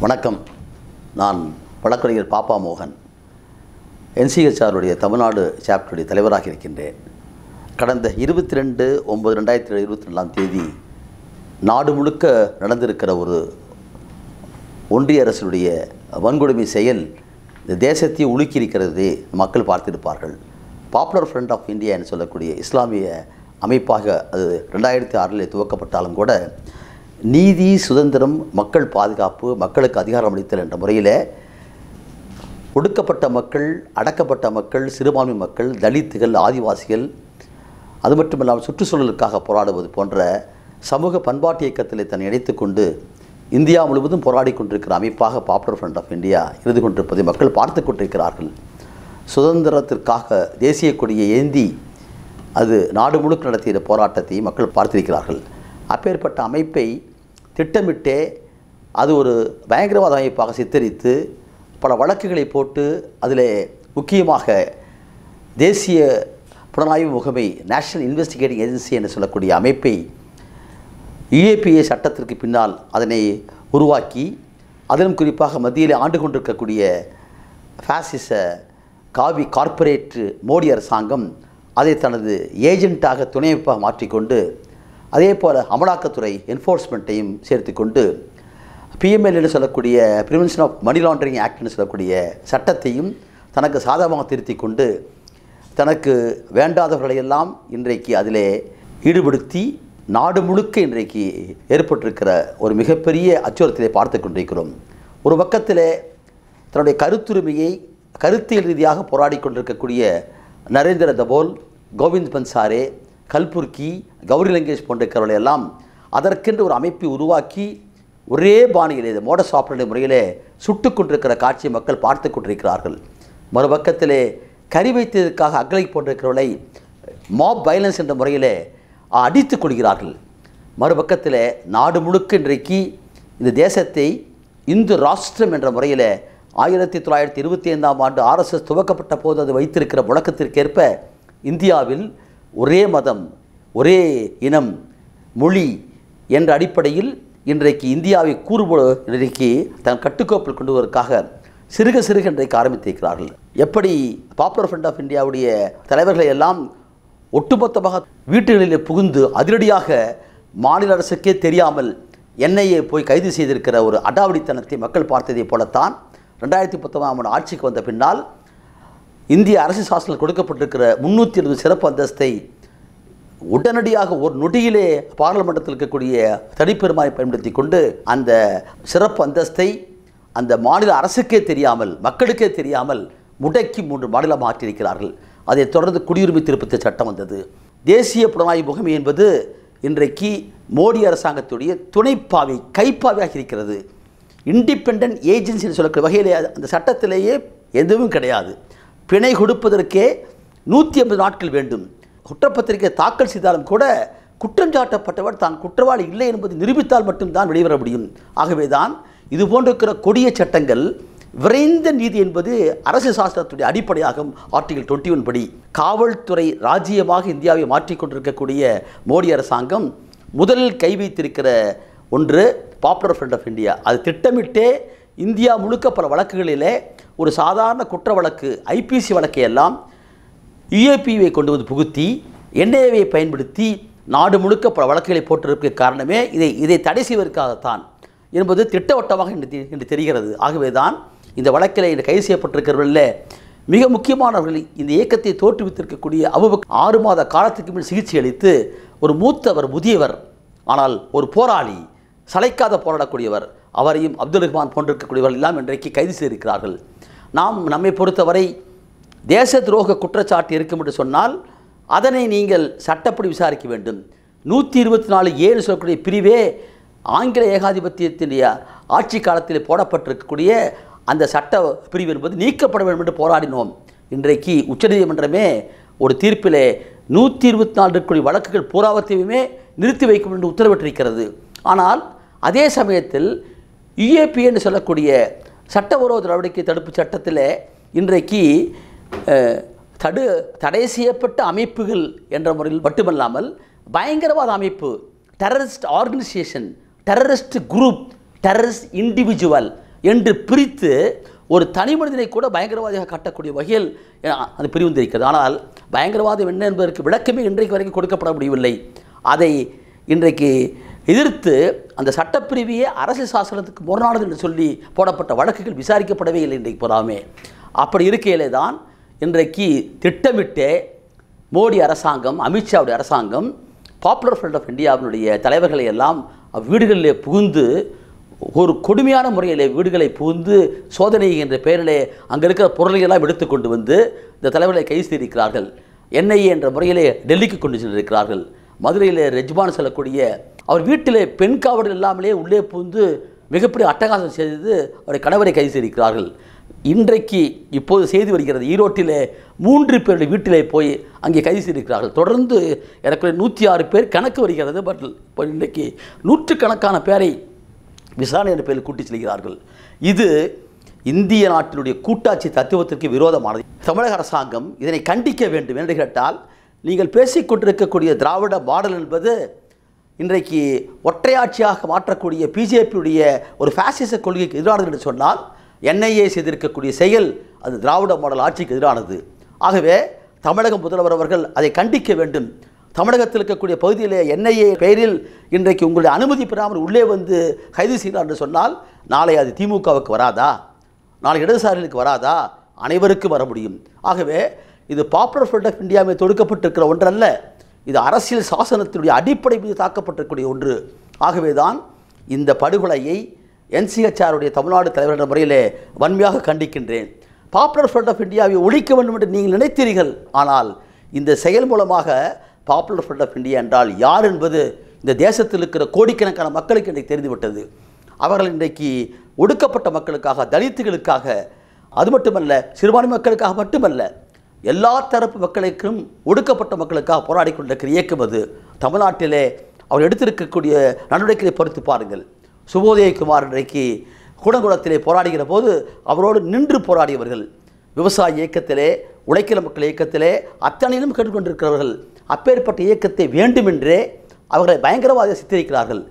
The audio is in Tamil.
வணக்கம். நான் வழக்கறிஞர் பாப்பா மோகன் NCHR தமிழ்நாடு சாப்டருடைய தலைவராக இருக்கின்றேன். கடந்த 22/9/2022 நாடு முழுக்க நடந்திருக்கிற ஒரு ஒன்றிய அரசுடைய வன்கொடுமை செயல் இந்த தேசத்தை உலுக்கியிருக்கிறது மக்கள் பார்த்திருப்பார்கள். பாப்புலர் ஃப்ரண்ட் ஆஃப் இந்தியா என்று சொல்லக்கூடிய இஸ்லாமிய அமைப்பாக அது 2006 துவக்கப்பட்டாலும் கூட நீதி, சுதந்திரம், மக்கள் பாதுகாப்பு, மக்களுக்கு அதிகாரம் அளித்தல் என்ற முறையில் ஒடுக்கப்பட்ட மக்கள், அடக்கப்பட்ட மக்கள், சிறுபான்மை மக்கள், தலித்துகள், ஆதிவாசிகள், அது மட்டுமில்லாமல் சுற்றுச்சூழலுக்காக போராடுவது போன்ற சமூக பண்பாட்டு இயக்கத்தில் தன்னை இணைத்து கொண்டு இந்தியா முழுவதும் போராடி கொண்டிருக்கிற அமைப்பாக பாப்புலர் ஃப்ரண்ட் ஆஃப் இந்தியா இருந்து கொண்டிருப்பதை மக்கள் பார்த்து கொண்டிருக்கிறார்கள். சுதந்திரத்திற்காக தேசிய கொடியை ஏந்தி அது நாடு முழுக்க நடத்திய போராட்டத்தை மக்கள் பார்த்திருக்கிறார்கள். அப்பேற்பட்ட அமைப்பை திட்டமிட்டே அது ஒரு பயங்கரவாத அமைப்பாக சித்தரித்து பல வழக்குகளை போட்டு அதில் முக்கியமாக தேசிய புலனாய்வு முகமை நேஷனல் இன்வெஸ்டிகேட்டிங் ஏஜென்சி என்று சொல்லக்கூடிய அமைப்பை யுஏபிஏ சட்டத்திற்கு பின்னால் அதனை உருவாக்கி அதிலும் குறிப்பாக மத்தியில் ஆண்டு கொண்டிருக்கக்கூடிய ஃபாசிச காவி கார்ப்பரேட் மோடி அரசாங்கம் அதை தனது ஏஜென்ட்டாக துணை அமைப்பாக மாற்றிக்கொண்டு அதே போல் அமலாக்கத்துறை என்ஃபோர்ஸ்மெண்ட்டையும் சேர்த்து கொண்டு PML என்று சொல்லக்கூடிய prevention of money laundering act என்று சொல்லக்கூடிய சட்டத்தையும் தனக்கு சாதகமாக திருத்தி கொண்டு தனக்கு வேண்டாதவர்களையெல்லாம் இன்றைக்கு அதிலே ஈடுபடுத்தி நாடு முழுக்க இன்றைக்கு ஏற்பட்டிருக்கிற ஒரு மிகப்பெரிய அச்சுறுத்தலை பார்த்து கொண்டிருக்கிறோம். ஒரு பக்கத்தில் தன்னுடைய கருத்துரிமையை கருத்தியல் ரீதியாக போராடி கொண்டிருக்கக்கூடிய நரேந்திர தபோல், கோவிந்த் பன்சாரே, கல்புர்கி, கௌரி லங்கேஷ் போன்றவர்கள் எல்லாம் அதற்கென்று ஒரு அமைப்பை உருவாக்கி ஒரே பாணியிலே மோடஸ் ஆபரேண்டி முறையிலே சுட்டு கொண்டிருக்கிற காட்சியை மக்கள் பார்த்து கொண்டிருக்கிறார்கள். மறுபக்கத்திலே கறி வைத்ததற்காக அக்லை போன்றிருக்கிறவர்களை மாப் வயலன்ஸ் என்ற முறையிலே அடித்துக் கொள்கிறார்கள். மறுபக்கத்தில் நாடு முழுக்க இன்றைக்கு இந்த தேசத்தை இந்து ராஷ்டிரம் என்ற முறையில் 1925 RSS துவக்கப்பட்ட போது அது வைத்திருக்கிற முழக்கத்திற்கேற்ப இந்தியாவில் ஒரே மதம், ஒரே இனம், மொழி என்ற அடிப்படையில் இன்றைக்கு இந்தியாவை இன்றைக்கு தன் கட்டுக்கோப்பில் கொண்டு வருவதற்காக சிறுக சிறுக இன்றைக்கு ஆரம்பித்திருக்கிறார்கள். எப்படி பாப்புலர் ஃப்ரண்ட் ஆஃப் இந்தியாவுடைய தலைவர்களை எல்லாம் ஒட்டுமொத்தமாக வீட்டுகளில் புகுந்து அதிரடியாக மாநில அரசுக்கே தெரியாமல் NIA போய் கைது செய்திருக்கிற ஒரு அடாவடித்தனத்தை மக்கள் பார்த்ததை போலத்தான் 2019 ஆட்சிக்கு வந்த பின்னால் இந்திய அரசு சாசனத்தில் கொடுக்கப்பட்டிருக்கிற 320 சிறப்பு அந்தஸ்தை உடனடியாக ஒரு நொடியிலே பார்லிமெண்டத்தில் இருக்கக்கூடிய தனிப்பெரும்பான்மையை பயன்படுத்தி கொண்டு அந்த சிறப்பு அந்தஸ்தை அந்த மாநில அரசுக்கே தெரியாமல், மக்களுக்கே தெரியாமல் முடக்கி 3 மாநிலம் மாற்றியிருக்கிறார்கள். அதைத் தொடர்ந்து குடியுரிமை திருப்பத்த சட்டம் வந்தது. தேசிய புலனாய்வு முகமை என்பது இன்றைக்கு மோடி அரசாங்கத்துடைய துணைப்பாவை, கைப்பாவையாக இருக்கிறது. இண்டிபெண்டன்ட் ஏஜென்சின்னு சொல்லக்கூடிய வகையிலே அந்த சட்டத்திலேயே எதுவும் கிடையாது. பிணை கொடுப்பதற்கே 180 நாட்கள் வேண்டும். குற்றப்பத்திரிகை தாக்கல் செய்தாலும் கூட குற்றம் சாட்டப்பட்டவர் தான் குற்றவாளி இல்லை என்பதை நிரூபித்தால் மட்டும்தான் வெளிவர முடியும். ஆகவே தான் இது போன்றிருக்கிற கொடிய சட்டங்கள் விரைந்த நீதி என்பது அரசு சாசனத்துடைய அடிப்படையாகும். ஆர்டிகல் 21 படி காவல்துறை ராஜ்யமாக இந்தியாவை மாற்றிக்கொண்டிருக்கக்கூடிய மோடி அரசாங்கம் முதலில் கை வைத்திருக்கிற ஒன்று பாப்புலர் ஃப்ரண்ட் ஆஃப் இந்தியா. அது திட்டமிட்டே இந்தியா முழுக்க பல வழக்குகளிலே ஒரு சாதாரண குற்ற வழக்கு IPC வழக்கை எல்லாம் UAPவை கொண்டு வந்து புகுத்தி NIAவை பயன்படுத்தி நாடு முழுக்க பல வழக்குகளை போட்டிருக்க காரணமே இதை தடை செய்வதற்காகத்தான் என்பது திட்டவட்டமாக இன்று தெரிகிறது. ஆகவே தான் இந்த வழக்கில் இன்று கைது செய்யப்பட்டிருக்கிறவர்களில் மிக முக்கியமானவர்கள் இந்த இயக்கத்தை தோற்றுவித்திருக்கக்கூடிய 6 மாத காலத்துக்கு மேல் சிகிச்சை அளித்து ஒரு மூத்தவர், முதியவர், ஆனால் ஒரு போராளி, சளைக்காத போராடக்கூடியவர், அவரையும் அப்துல் ரஹ்மான் போன்றிருக்கக்கூடியவர்கள் எல்லாம் இன்றைக்கு கைது செய்திருக்கிறார்கள். நம்மை பொறுத்தவரை தேச துரோக குற்றச்சாட்டு இருக்கும் என்று சொன்னால் அதனை நீங்கள் சட்டப்படி விசாரிக்க வேண்டும். 124(a) சொல்லக்கூடிய பிரிவே ஆங்கில ஏகாதிபத்தியத்தினுடைய ஆட்சி காலத்தில் போடப்பட்டிருக்கக்கூடிய அந்த சட்ட பிரிவு என்பது நீக்கப்பட வேண்டும் என்று போராடினோம். இன்றைக்கு உச்சநீதிமன்றமே ஒரு தீர்ப்பிலே 124 வழக்குகள் பூராவத்தையுமே நிறுத்தி வைக்கும் என்று உத்தரவிட்டிருக்கிறது. ஆனால் அதே சமயத்தில் UAPA என்று சொல்லக்கூடிய சட்டவிரோத நடவடிக்கை தடுப்பு சட்டத்தில் இன்றைக்கு தடை செய்யப்பட்ட அமைப்புகள் என்ற முறையில் மட்டுமல்லாமல் பயங்கரவாத அமைப்பு, terrorist organisation, terrorist group, terrorist individual, என்று பிரித்து ஒரு தனி மனிதனை கூட பயங்கரவாதியாக காட்டக்கூடிய வகையில் அது பிரிவு இருக்கிறது. ஆனால் பயங்கரவாதம் என்ன என்பதற்கு விளக்கமே இன்றைக்கு வரைக்கும் கொடுக்கப்பட முடியவில்லை. அதை இன்றைக்கு எதிர்த்து அந்த சட்டப்பிரிவியே அரசியல் சாசனத்துக்கு முரணானது என்று சொல்லி போடப்பட்ட வழக்குகள் விசாரிக்கப்படவே இல்லை இன்றைக்கு போகாமே. அப்படி இருக்கையிலே தான் இன்றைக்கு திட்டமிட்டே மோடி அரசாங்கம், அமித்ஷாவுடைய அரசாங்கம் பாப்புலர் ஃப்ரண்ட் ஆஃப் இந்தியாவினுடைய தலைவர்களை எல்லாம் வீடுகளிலே புகுந்து ஒரு கொடுமையான முறையிலே வீடுகளை புகுந்து சோதனை என்ற பெயரிலே அங்கே இருக்கிற பொருளையெல்லாம் எடுத்துக்கொண்டு வந்து இந்த தலைவர்களை கைது செய்திருக்கிறார்கள். NIA என்ற முறையிலே டெல்லிக்கு கொண்டு சென்றிருக்கிறார்கள். மதுரையில் ரெஜ்மான் செல்லக்கூடிய அவர் வீட்டிலே பெண் காவலர் இல்லாமலே உள்ளே புகுந்து மிகப்பெரிய அட்டகாசம் செய்து அவருடைய கணவரை கைது செய்திருக்கிறார்கள். இன்றைக்கு இப்போது செய்து வருகிறது, ஈரோட்டிலே 3 பேருடைய வீட்டிலே போய் அங்கே கைது செய்திருக்கிறார்கள். தொடர்ந்து எனக்கு 106 பேர் கணக்கு வருகிறது. பட் இப்போ இன்றைக்கு நூற்றுக்கணக்கான பேரை விசாரணை என்ற பேரில் கூட்டி செல்கிறார்கள். இது இந்திய நாட்டினுடைய கூட்டாட்சி தத்துவத்திற்கு விரோதமானது. தமிழக அரசாங்கம் இதனை கண்டிக்க வேண்டும். என்று கேட்டால், நீங்கள் பேசிக்கொண்டிருக்கக்கூடிய திராவிட மாடல் என்பது இன்றைக்கு ஒற்றையாட்சியாக மாற்றக்கூடிய பிஜேபியுடைய ஒரு பாசிச கொள்கைக்கு எதிரானது என்று சொன்னால், NIA செய்திருக்கக்கூடிய செயல் அது திராவிட மாடல் ஆட்சிக்கு எதிரானது. ஆகவே தமிழக முதல்வர் அவர்கள் அதை கண்டிக்க வேண்டும். தமிழகத்தில் இருக்கக்கூடிய பகுதியிலே NIA பெயரில் இன்றைக்கு உங்களுடைய அனுமதி பெறாமல் உள்ளே வந்து கைது செய்யலாம் என்று சொன்னால், நாளை அது திமுகவுக்கு வராதா? நாளை இடதுசாரிகளுக்கு வராதா? அனைவருக்கும் வர முடியும். ஆகவே இது பாப்புலர் ஃப்ரண்ட் ஆஃப் இந்தியா மீது தொடுக்கப்பட்டிருக்கிற ஒன்றல்ல, இது அரசியல் சாசனத்தினுடைய அடிப்படை மீது தாக்கப்பட்டிருக்கக்கூடிய ஒன்று. ஆகவே தான் இந்த படுகொலையை NCHRுடைய தமிழ்நாடு தலைவர் என்ற முறையிலே வன்மையாக கண்டிக்கின்றேன். பாப்புலர் ஃப்ரண்ட் ஆஃப் இந்தியாவை ஒழிக்க வேண்டும் என்று நீங்கள் நினைத்தீர்கள். ஆனால் இந்த செயல் மூலமாக பாப்புலர் ஃப்ரண்ட் ஆஃப் இந்தியா என்றால் யார் என்பது இந்த தேசத்தில் இருக்கிற கோடிக்கணக்கான மக்களுக்கு இன்றைக்கு தெரிந்துவிட்டது. அவர்கள் இன்றைக்கு ஒடுக்கப்பட்ட மக்களுக்காக, தலித்துகளுக்காக, அது மட்டுமல்ல சிறுபான்மை மக்களுக்காக மட்டுமல்ல, எல்லா தரப்பு மக்களுக்கும் ஒடுக்கப்பட்ட மக்களுக்காக போராடி கொண்டிருக்கிற இயக்கம் அது. தமிழ்நாட்டிலே அவர் எடுத்திருக்கக்கூடிய நடவடிக்கைகளை பொறுத்து பாருங்கள். 𝐏𝐶 இன்றைக்கு கூடங்குளத்திலே போராடுகிற போது அவரோடு நின்று போராடியவர்கள், விவசாய இயக்கத்திலே, உழைக்கிற மக்கள் இயக்கத்திலே அத்தனையிலும் கேட்டுக்கொண்டிருக்கிறவர்கள். அப்பேற்பட்ட இயக்கத்தை வேண்டுமென்றே அவர்களை பயங்கரவாதியாக சித்தரிக்கிறார்கள்.